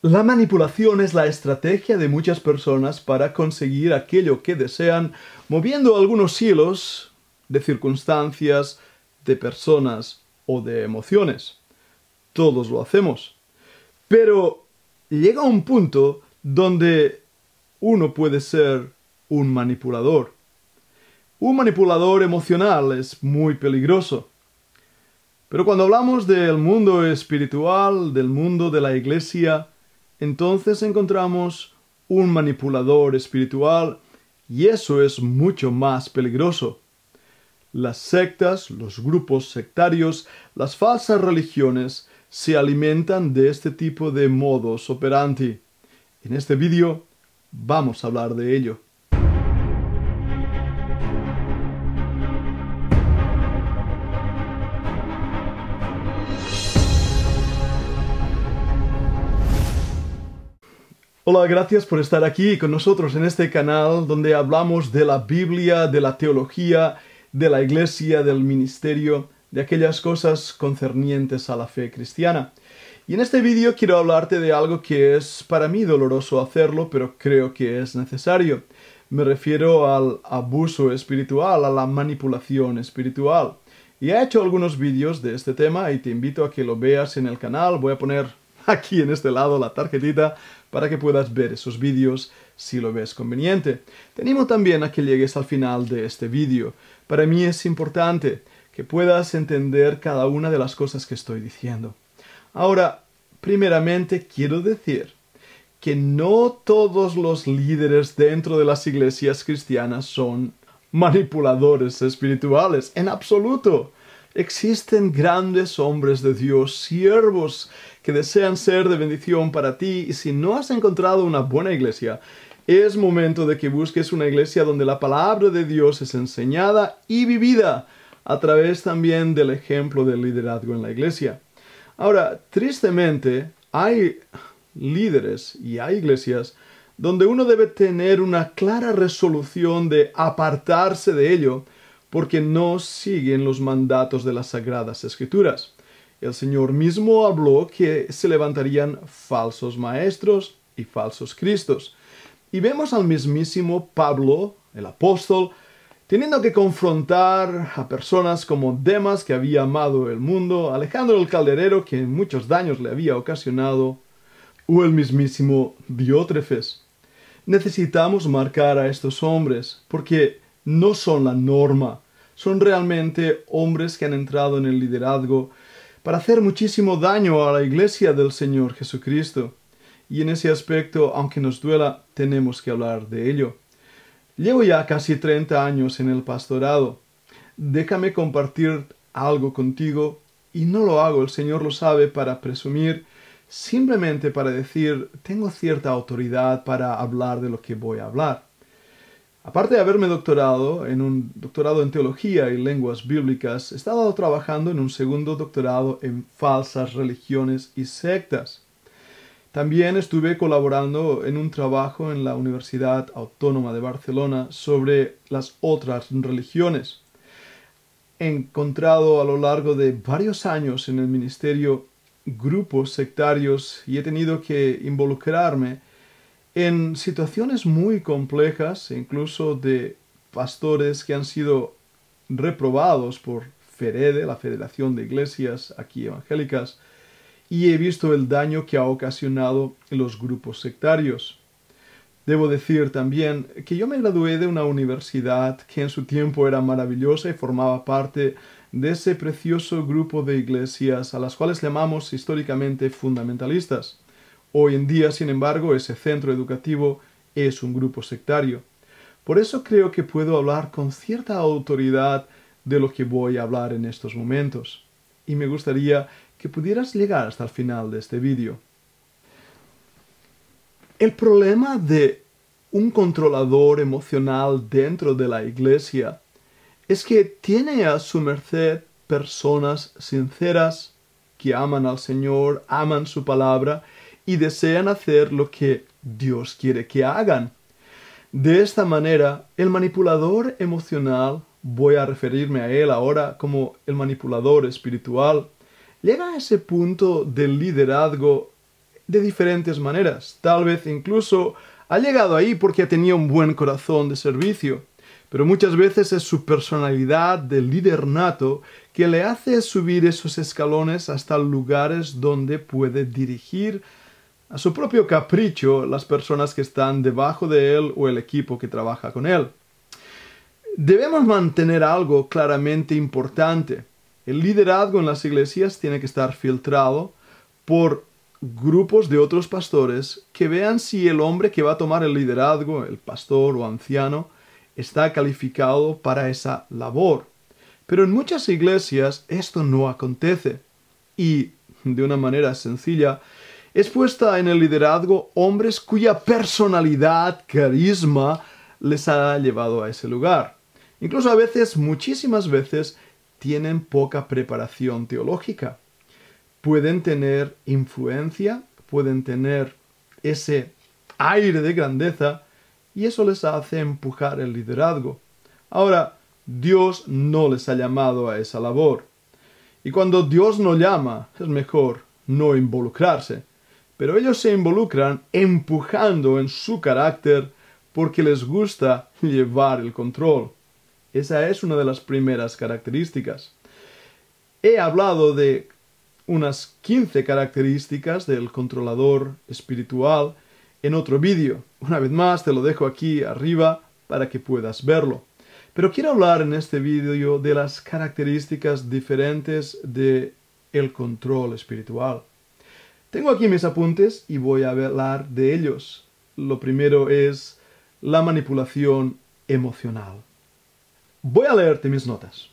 La manipulación es la estrategia de muchas personas para conseguir aquello que desean, moviendo algunos hilos de circunstancias, de personas o de emociones. Todos lo hacemos. Pero llega un punto donde uno puede ser un manipulador. Un manipulador emocional es muy peligroso. Pero cuando hablamos del mundo espiritual, del mundo de la iglesia, entonces encontramos un manipulador espiritual y eso es mucho más peligroso. Las sectas, los grupos sectarios, las falsas religiones se alimentan de este tipo de modus operandi. En este vídeo vamos a hablar de ello. Hola, gracias por estar aquí con nosotros en este canal donde hablamos de la Biblia, de la teología, de la iglesia, del ministerio, de aquellas cosas concernientes a la fe cristiana. Y en este vídeo quiero hablarte de algo que es para mí doloroso hacerlo, pero creo que es necesario. Me refiero al abuso espiritual, a la manipulación espiritual. Y he hecho algunos vídeos de este tema y te invito a que lo veas en el canal. Voy a poner aquí en este lado la tarjetita para que puedas ver esos vídeos si lo ves conveniente. Te animo también a que llegues al final de este vídeo. Para mí es importante que puedas entender cada una de las cosas que estoy diciendo. Ahora, primeramente quiero decir que no todos los líderes dentro de las iglesias cristianas son manipuladores espirituales, en absoluto. Existen grandes hombres de Dios, siervos que desean ser de bendición para ti, y si no has encontrado una buena iglesia, es momento de que busques una iglesia donde la palabra de Dios es enseñada y vivida a través también del ejemplo del liderazgo en la iglesia. Ahora, tristemente, hay líderes y hay iglesias donde uno debe tener una clara resolución de apartarse de ello porque no siguen los mandatos de las Sagradas Escrituras. El Señor mismo habló que se levantarían falsos maestros y falsos cristos. Y vemos al mismísimo Pablo, el apóstol, teniendo que confrontar a personas como Demas, que había amado el mundo, Alejandro el Calderero, que muchos daños le había ocasionado, o el mismísimo Diótrefes. Necesitamos marcar a estos hombres, porque no son la norma, son realmente hombres que han entrado en el liderazgo para hacer muchísimo daño a la iglesia del Señor Jesucristo. Y en ese aspecto, aunque nos duela, tenemos que hablar de ello. Llevo ya casi 30 años en el pastorado. Déjame compartir algo contigo, y no lo hago, el Señor lo sabe, para presumir, simplemente para decir, tengo cierta autoridad para hablar de lo que voy a hablar. Aparte de haberme doctorado en un doctorado en teología y lenguas bíblicas, he estado trabajando en un segundo doctorado en falsas religiones y sectas. También estuve colaborando en un trabajo en la Universidad Autónoma de Barcelona sobre las otras religiones. He encontrado a lo largo de varios años en el ministerio grupos sectarios y he tenido que involucrarme en situaciones muy complejas, incluso de pastores que han sido reprobados por FEREDE, la Federación de Iglesias aquí evangélicas, y he visto el daño que ha ocasionado en los grupos sectarios. Debo decir también que yo me gradué de una universidad que en su tiempo era maravillosa y formaba parte de ese precioso grupo de iglesias a las cuales llamamos históricamente fundamentalistas. Hoy en día, sin embargo, ese centro educativo es un grupo sectario. Por eso creo que puedo hablar con cierta autoridad de lo que voy a hablar en estos momentos. Y me gustaría que pudieras llegar hasta el final de este vídeo. El problema de un controlador emocional dentro de la iglesia es que tiene a su merced personas sinceras que aman al Señor, aman su palabra y desean hacer lo que Dios quiere que hagan. De esta manera, el manipulador emocional, voy a referirme a él ahora como el manipulador espiritual, llega a ese punto del liderazgo de diferentes maneras. Tal vez incluso ha llegado ahí porque tenía un buen corazón de servicio, pero muchas veces es su personalidad de líder nato que le hace subir esos escalones hasta lugares donde puede dirigir a su propio capricho las personas que están debajo de él o el equipo que trabaja con él. Debemos mantener algo claramente importante. El liderazgo en las iglesias tiene que estar filtrado por grupos de otros pastores que vean si el hombre que va a tomar el liderazgo, el pastor o anciano, está calificado para esa labor. Pero en muchas iglesias esto no acontece. Y, de una manera sencilla, es puesta en el liderazgo hombres cuya personalidad, carisma, les ha llevado a ese lugar. Incluso a veces, muchísimas veces, tienen poca preparación teológica. Pueden tener influencia, pueden tener ese aire de grandeza, y eso les hace empujar el liderazgo. Ahora, Dios no les ha llamado a esa labor. Y cuando Dios no llama, es mejor no involucrarse. Pero ellos se involucran empujando en su carácter porque les gusta llevar el control. Esa es una de las primeras características. He hablado de unas 15 características del controlador espiritual en otro vídeo. Una vez más te lo dejo aquí arriba para que puedas verlo. Pero quiero hablar en este vídeo de las características diferentes del control espiritual. Tengo aquí mis apuntes y voy a hablar de ellos. Lo primero es la manipulación emocional. Voy a leerte mis notas.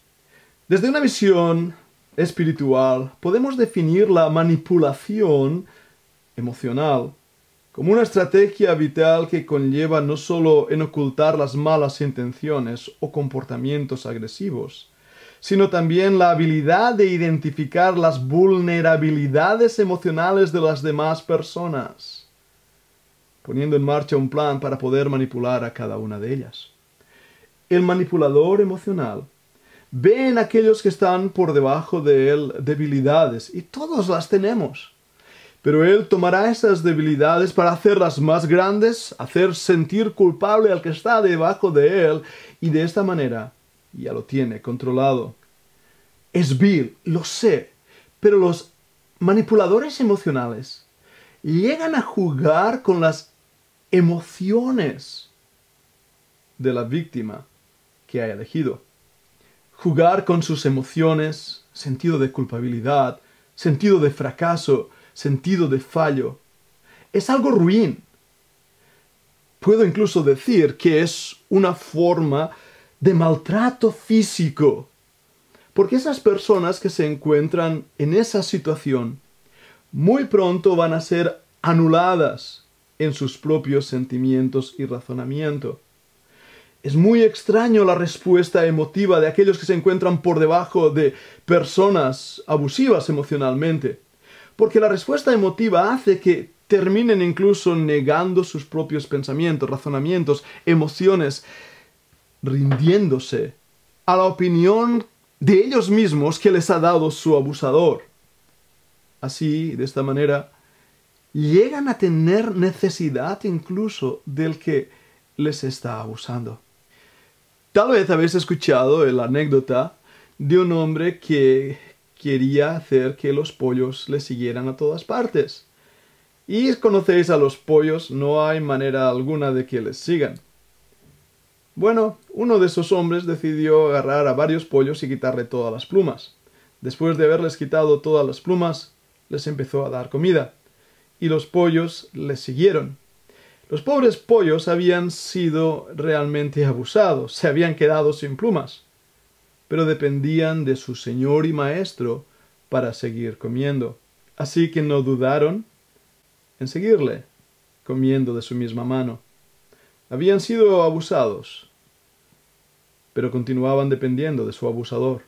Desde una visión espiritual podemos definir la manipulación emocional como una estrategia vital que conlleva no solo en ocultar las malas intenciones o comportamientos agresivos, sino también la habilidad de identificar las vulnerabilidades emocionales de las demás personas, poniendo en marcha un plan para poder manipular a cada una de ellas. El manipulador emocional ve en aquellos que están por debajo de él debilidades, y todos las tenemos. Pero él tomará esas debilidades para hacerlas más grandes, hacer sentir culpable al que está debajo de él, y de esta manera ya lo tiene controlado. Es vil, lo sé, pero los manipuladores emocionales llegan a jugar con las emociones de la víctima que ha elegido. Jugar con sus emociones, sentido de culpabilidad, sentido de fracaso, sentido de fallo, es algo ruin. Puedo incluso decir que es una forma de maltrato físico, porque esas personas que se encuentran en esa situación muy pronto van a ser anuladas en sus propios sentimientos y razonamiento. Es muy extraño la respuesta emotiva de aquellos que se encuentran por debajo de personas abusivas emocionalmente, porque la respuesta emotiva hace que terminen incluso negando sus propios pensamientos, razonamientos, emociones, rindiéndose a la opinión de ellos mismos que les ha dado su abusador. Así, de esta manera, llegan a tener necesidad incluso del que les está abusando. Tal vez habéis escuchado la anécdota de un hombre que quería hacer que los pollos le siguieran a todas partes. Y conocéis a los pollos, no hay manera alguna de que les sigan. Bueno, uno de esos hombres decidió agarrar a varios pollos y quitarle todas las plumas. Después de haberles quitado todas las plumas, les empezó a dar comida. Y los pollos les siguieron. Los pobres pollos habían sido realmente abusados, se habían quedado sin plumas, pero dependían de su señor y maestro para seguir comiendo. Así que no dudaron en seguirle, comiendo de su misma mano. Habían sido abusados, pero continuaban dependiendo de su abusador.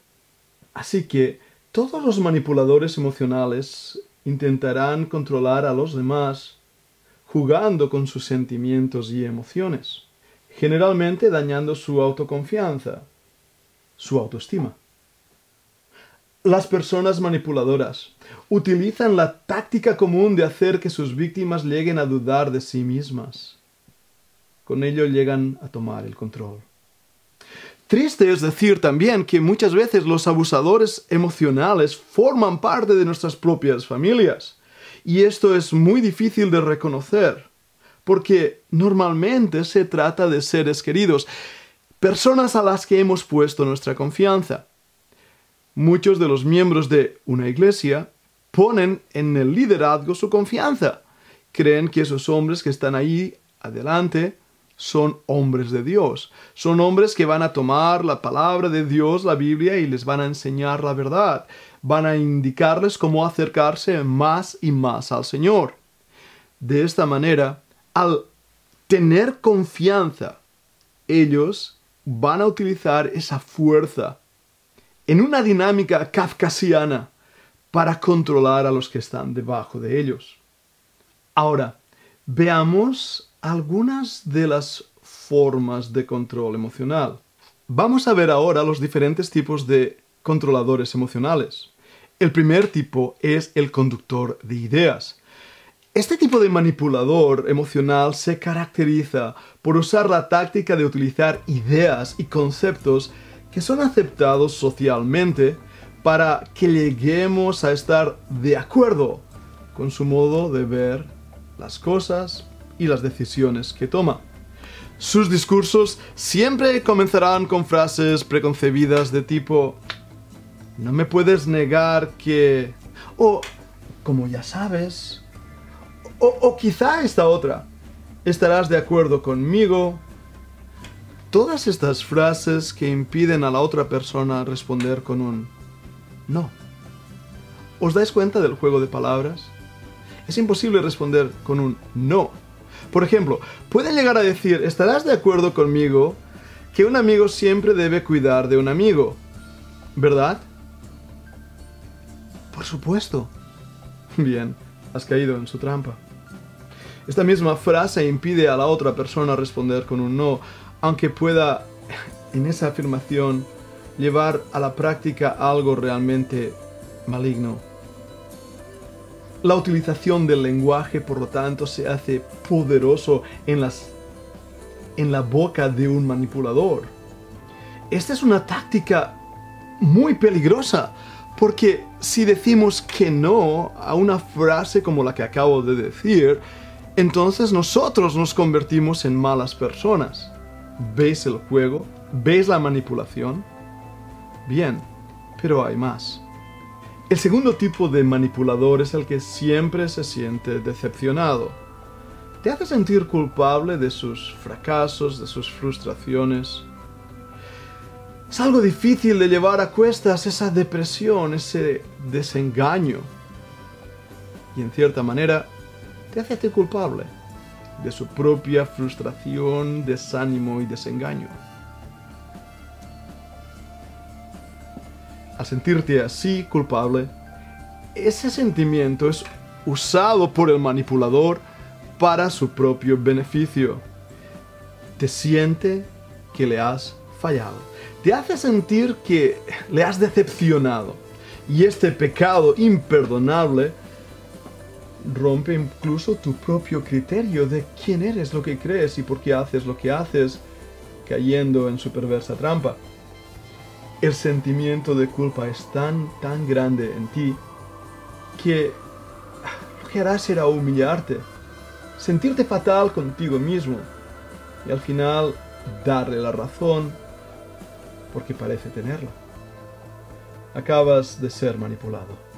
Así que todos los manipuladores emocionales intentarán controlar a los demás jugando con sus sentimientos y emociones, generalmente dañando su autoconfianza, su autoestima. Las personas manipuladoras utilizan la táctica común de hacer que sus víctimas lleguen a dudar de sí mismas. Con ello llegan a tomar el control. Triste es decir también que muchas veces los abusadores emocionales forman parte de nuestras propias familias. Y esto es muy difícil de reconocer, porque normalmente se trata de seres queridos, personas a las que hemos puesto nuestra confianza. Muchos de los miembros de una iglesia ponen en el liderazgo su confianza. Creen que esos hombres que están ahí adelante son hombres de Dios. Son hombres que van a tomar la palabra de Dios, la Biblia, y les van a enseñar la verdad. Van a indicarles cómo acercarse más y más al Señor. De esta manera, al tener confianza, ellos van a utilizar esa fuerza en una dinámica kafkasiana para controlar a los que están debajo de ellos. Ahora, veamos algunas de las formas de control emocional. Vamos a ver ahora los diferentes tipos de controladores emocionales. El primer tipo es el conductor de ideas. Este tipo de manipulador emocional se caracteriza por usar la táctica de utilizar ideas y conceptos que son aceptados socialmente para que lleguemos a estar de acuerdo con su modo de ver las cosas y las decisiones que toma. Sus discursos siempre comenzarán con frases preconcebidas de tipo «No me puedes negar que...» o «Como ya sabes...» o quizá esta otra «Estarás de acuerdo conmigo...» Todas estas frases que impiden a la otra persona responder con un «no». ¿Os dais cuenta del juego de palabras? Es imposible responder con un «no». Por ejemplo, pueden llegar a decir «estarás de acuerdo conmigo que un amigo siempre debe cuidar de un amigo», ¿verdad? Por supuesto. Bien, has caído en su trampa. Esta misma frase impide a la otra persona responder con un no, aunque pueda, en esa afirmación, llevar a la práctica algo realmente maligno. La utilización del lenguaje, por lo tanto, se hace poderoso en la boca de un manipulador. Esta es una táctica muy peligrosa, porque si decimos que no a una frase como la que acabo de decir, entonces nosotros nos convertimos en malas personas. ¿Veis el juego? ¿Veis la manipulación? Bien, pero hay más. El segundo tipo de manipulador es el que siempre se siente decepcionado. Te hace sentir culpable de sus fracasos, de sus frustraciones. Es algo difícil de llevar a cuestas esa depresión, ese desengaño. Y en cierta manera, te hace a ti culpable de su propia frustración, desánimo y desengaño. Al sentirte así culpable, ese sentimiento es usado por el manipulador para su propio beneficio. Te siente que le has fallado. Te hace sentir que le has decepcionado. Y este pecado imperdonable rompe incluso tu propio criterio de quién eres, lo que crees y por qué haces lo que haces, cayendo en su perversa trampa. El sentimiento de culpa es tan grande en ti que lo que harás será humillarte, sentirte fatal contigo mismo y al final darle la razón porque parece tenerla. Acabas de ser manipulado.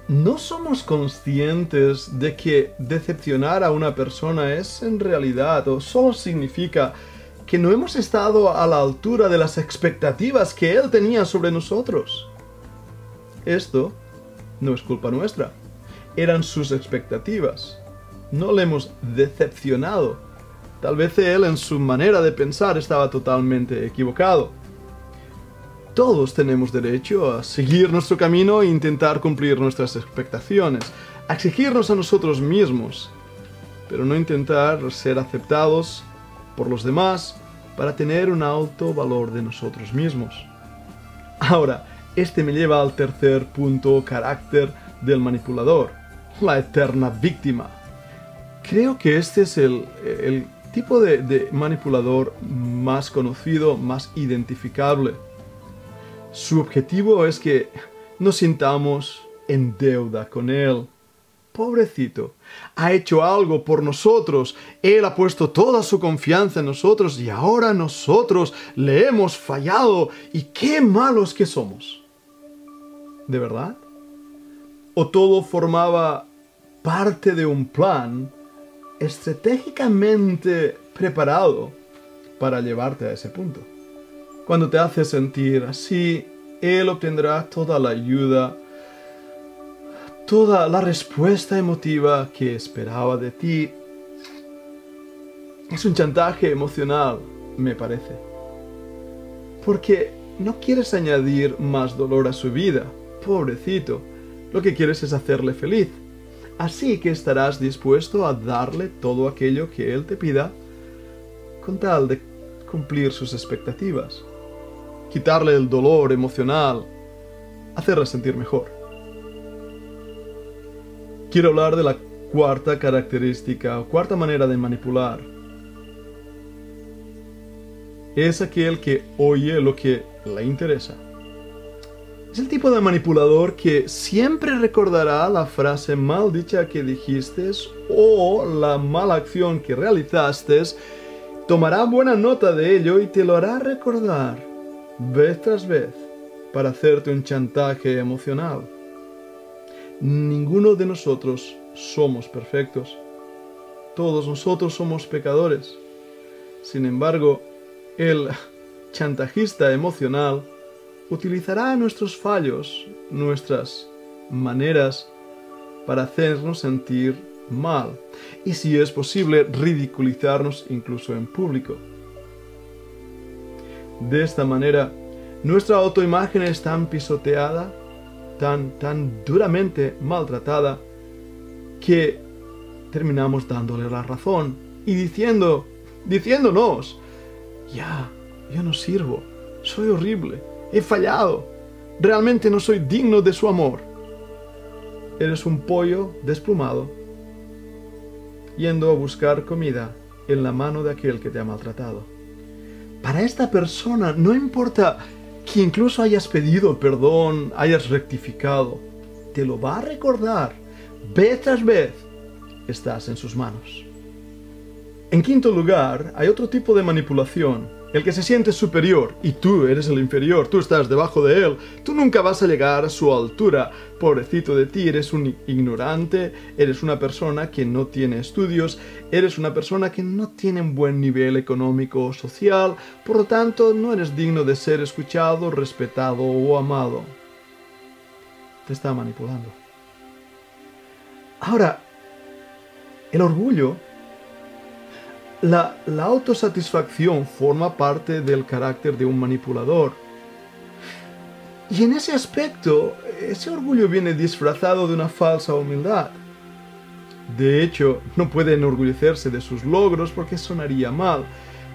No somos conscientes de que decepcionar a una persona es en realidad o solo significa que no hemos estado a la altura de las expectativas que él tenía sobre nosotros. Esto no es culpa nuestra. Eran sus expectativas. No le hemos decepcionado. Tal vez él en su manera de pensar estaba totalmente equivocado. Todos tenemos derecho a seguir nuestro camino e intentar cumplir nuestras expectaciones, a exigirnos a nosotros mismos, pero no intentar ser aceptados por los demás para tener un alto valor de nosotros mismos. Ahora, Este me lleva al tercer punto, carácter del manipulador, la eterna víctima. Creo que este es el tipo de manipulador más conocido, más identificable. Su objetivo es que nos sintamos en deuda con él. Pobrecito, ha hecho algo por nosotros, él ha puesto toda su confianza en nosotros y ahora nosotros le hemos fallado y qué malos que somos. ¿De verdad? ¿O todo formaba parte de un plan estratégicamente preparado para llevarte a ese punto? Cuando te hace sentir así, él obtendrá toda la ayuda, toda la respuesta emotiva que esperaba de ti. Es un chantaje emocional, me parece. Porque no quieres añadir más dolor a su vida, pobrecito. Lo que quieres es hacerle feliz. Así que estarás dispuesto a darle todo aquello que él te pida con tal de cumplir sus expectativas. Quitarle el dolor emocional, hacerle sentir mejor. Quiero hablar de la cuarta característica o cuarta manera de manipular. Es aquel que oye lo que le interesa. Es el tipo de manipulador que siempre recordará la frase mal dicha que dijiste o la mala acción que realizaste, tomará buena nota de ello y te lo hará recordar vez tras vez para hacerte un chantaje emocional. Ninguno de nosotros somos perfectos. Todos nosotros somos pecadores. Sin embargo, el chantajista emocional utilizará nuestros fallos, nuestras maneras para hacernos sentir mal y, si es posible, ridiculizarnos incluso en público. De esta manera, nuestra autoimagen es tan pisoteada, tan duramente maltratada, que terminamos dándole la razón y diciéndonos, yo no sirvo, soy horrible, he fallado, realmente no soy digno de su amor. Eres un pollo desplumado, yendo a buscar comida en la mano de aquel que te ha maltratado. Para esta persona no importa que incluso hayas pedido perdón, hayas rectificado, te lo va a recordar vez tras vez. Estás en sus manos. En quinto lugar, hay otro tipo de manipulación, el que se siente superior y tú eres el inferior, tú estás debajo de él, tú nunca vas a llegar a su altura. Pobrecito de ti, eres un ignorante, eres una persona que no tiene estudios, eres una persona que no tiene un buen nivel económico o social, por lo tanto no eres digno de ser escuchado, respetado o amado. Te está manipulando. Ahora, el orgullo, la autosatisfacción forma parte del carácter de un manipulador. Y en ese aspecto, ese orgullo viene disfrazado de una falsa humildad. De hecho, no puede enorgullecerse de sus logros porque sonaría mal,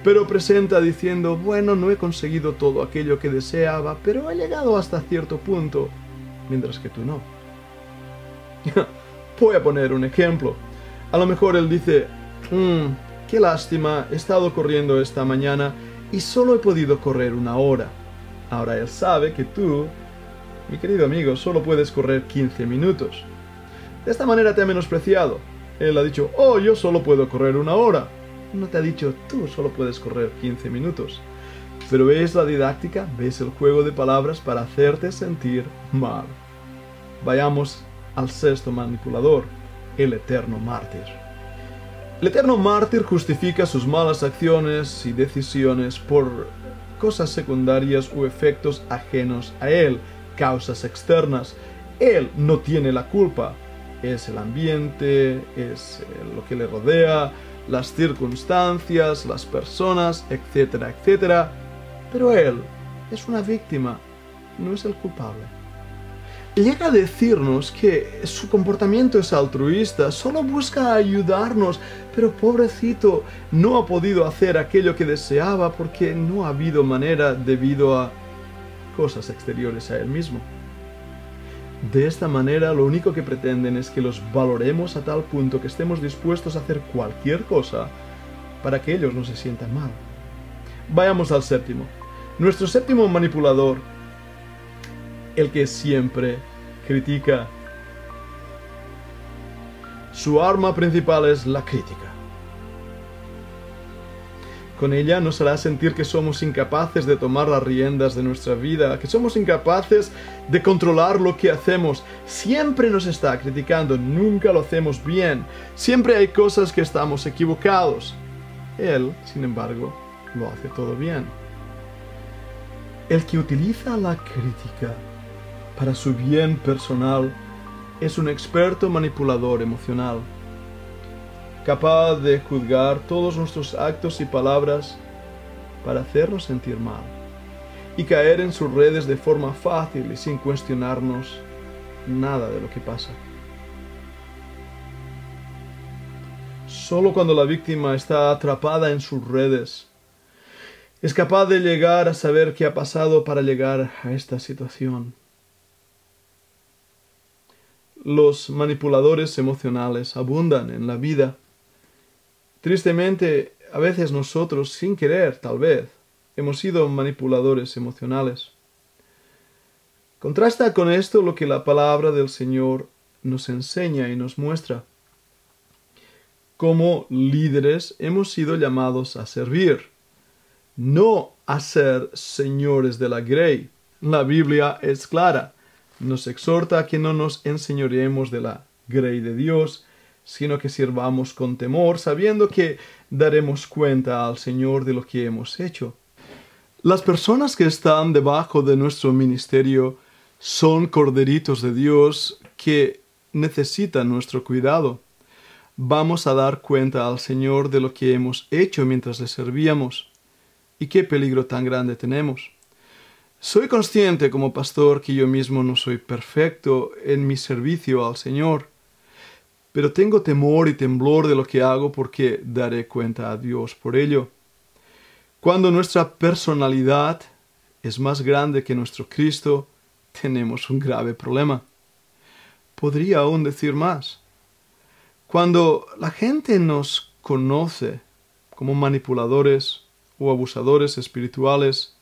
pero presenta diciendo, bueno, no he conseguido todo aquello que deseaba, pero he llegado hasta cierto punto, mientras que tú no. Voy a poner un ejemplo. A lo mejor él dice, qué lástima, he estado corriendo esta mañana y solo he podido correr 1 hora. Ahora él sabe que tú, mi querido amigo, solo puedes correr 15 minutos. De esta manera te ha menospreciado. Él ha dicho, oh, yo solo puedo correr 1 hora. No te ha dicho, tú solo puedes correr 15 minutos. Pero ¿ves la didáctica? ¿Ves el juego de palabras para hacerte sentir mal? Vayamos al sexto manipulador, el eterno mártir. El eterno mártir justifica sus malas acciones y decisiones por cosas secundarias u efectos ajenos a él, causas externas. Él no tiene la culpa. Es el ambiente, es lo que le rodea, las circunstancias, las personas, etcétera, etcétera. Pero él es una víctima, no es el culpable. Llega a decirnos que su comportamiento es altruista, solo busca ayudarnos, pero pobrecito, no ha podido hacer aquello que deseaba porque no ha habido manera debido a cosas exteriores a Él mismo. De esta manera, lo único que pretenden es que los valoremos a tal punto que estemos dispuestos a hacer cualquier cosa para que ellos no se sientan mal. Vayamos al séptimo. Nuestro séptimo manipulador, el que siempre critica. Su arma principal es la crítica. Con ella nos hará sentir que somos incapaces de tomar las riendas de nuestra vida, que somos incapaces de controlar lo que hacemos. Siempre nos está criticando, nunca lo hacemos bien. Siempre hay cosas que estamos equivocados. Él, sin embargo, lo hace todo bien. El que utiliza la crítica para su bien personal es un experto manipulador emocional, capaz de juzgar todos nuestros actos y palabras para hacernos sentir mal y caer en sus redes de forma fácil y sin cuestionarnos nada de lo que pasa. Solo cuando la víctima está atrapada en sus redes es capaz de llegar a saber qué ha pasado para llegar a esta situación. Los manipuladores emocionales abundan en la vida. Tristemente, a veces nosotros, sin querer, tal vez, hemos sido manipuladores emocionales. Contrasta con esto lo que la palabra del Señor nos enseña y nos muestra. Como líderes hemos sido llamados a servir, no a ser señores de la grey. La Biblia es clara. Nos exhorta a que no nos enseñoreemos de la grey de Dios, sino que sirvamos con temor, sabiendo que daremos cuenta al Señor de lo que hemos hecho. Las personas que están debajo de nuestro ministerio son corderitos de Dios que necesitan nuestro cuidado. Vamos a dar cuenta al Señor de lo que hemos hecho mientras le servíamos y qué peligro tan grande tenemos. Soy consciente como pastor que yo mismo no soy perfecto en mi servicio al Señor, pero tengo temor y temblor de lo que hago porque daré cuenta a Dios por ello. Cuando nuestra personalidad es más grande que nuestro Cristo, tenemos un grave problema. Podría aún decir más. Cuando la gente nos conoce como manipuladores o abusadores espirituales,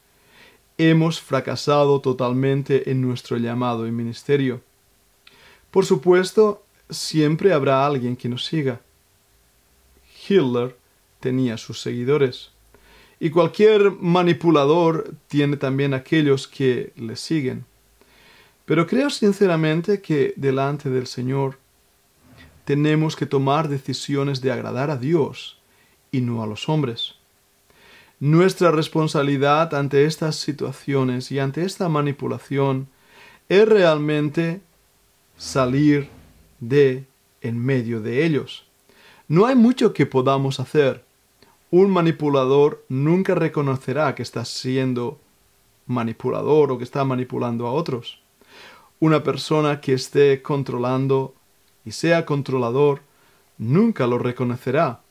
hemos fracasado totalmente en nuestro llamado y ministerio. Por supuesto, siempre habrá alguien que nos siga. Hitler tenía sus seguidores, y cualquier manipulador tiene también aquellos que le siguen. Pero creo sinceramente que delante del Señor tenemos que tomar decisiones de agradar a Dios y no a los hombres. Nuestra responsabilidad ante estas situaciones y ante esta manipulación es realmente salir en medio de ellos. No hay mucho que podamos hacer. Un manipulador nunca reconocerá que está siendo manipulador o que está manipulando a otros. Una persona que esté controlando y sea controlador nunca lo reconocerá.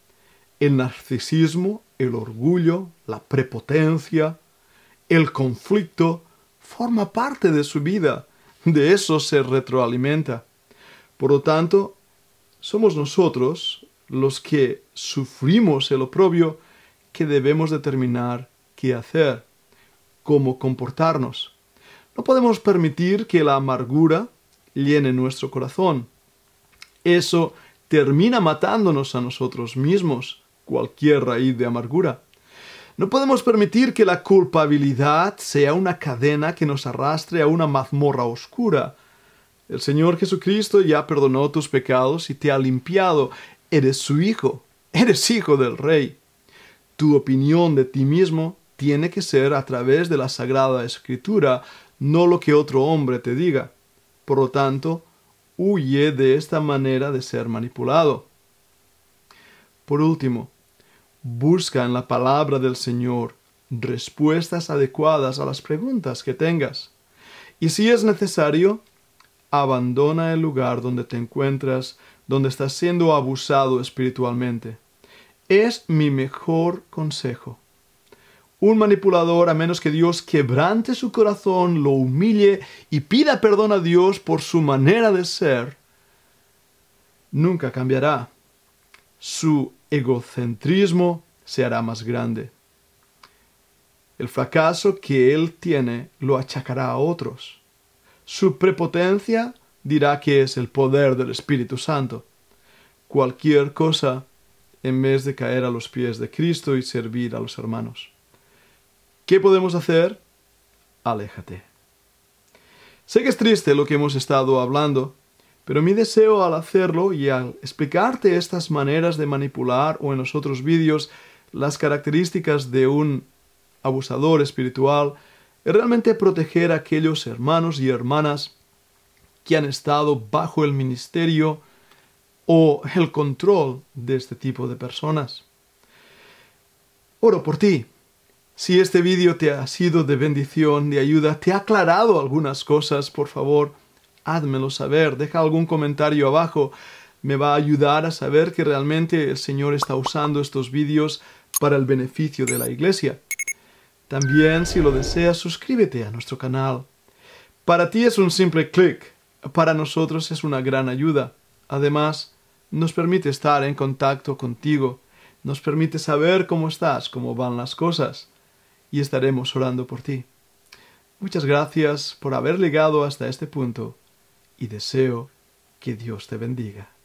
El narcisismo, el orgullo, la prepotencia, el conflicto forma parte de su vida. De eso se retroalimenta. Por lo tanto, somos nosotros los que sufrimos el oprobio que debemos determinar qué hacer, cómo comportarnos. No podemos permitir que la amargura llene nuestro corazón. Eso termina matándonos a nosotros mismos, cualquier raíz de amargura. No podemos permitir que la culpabilidad sea una cadena que nos arrastre a una mazmorra oscura. El Señor Jesucristo ya perdonó tus pecados y te ha limpiado. Eres su hijo, eres hijo del Rey. Tu opinión de ti mismo tiene que ser a través de la Sagrada Escritura, no lo que otro hombre te diga. Por lo tanto, huye de esta manera de ser manipulado. Por último, busca en la palabra del Señor respuestas adecuadas a las preguntas que tengas. Y si es necesario, abandona el lugar donde te encuentras, donde estás siendo abusado espiritualmente. Es mi mejor consejo. Un manipulador, a menos que Dios quebrante su corazón, lo humille y pida perdón a Dios por su manera de ser, nunca cambiará. Su egocentrismo se hará más grande. El fracaso que él tiene lo achacará a otros. Su prepotencia dirá que es el poder del Espíritu Santo. Cualquier cosa en vez de caer a los pies de Cristo y servir a los hermanos. ¿Qué podemos hacer? Aléjate. Sé que es triste lo que hemos estado hablando, pero mi deseo al hacerlo y al explicarte estas maneras de manipular o en los otros vídeos las características de un abusador espiritual es realmente proteger a aquellos hermanos y hermanas que han estado bajo el ministerio o el control de este tipo de personas. Oro por ti. Si este vídeo te ha sido de bendición, de ayuda, te ha aclarado algunas cosas, por favor, házmelo saber. Deja algún comentario abajo. Me va a ayudar a saber que realmente el Señor está usando estos vídeos para el beneficio de la iglesia. También, si lo deseas, suscríbete a nuestro canal. Para ti es un simple clic. Para nosotros es una gran ayuda. Además, nos permite estar en contacto contigo. Nos permite saber cómo estás, cómo van las cosas. Y estaremos orando por ti. Muchas gracias por haber llegado hasta este punto y deseo que Dios te bendiga.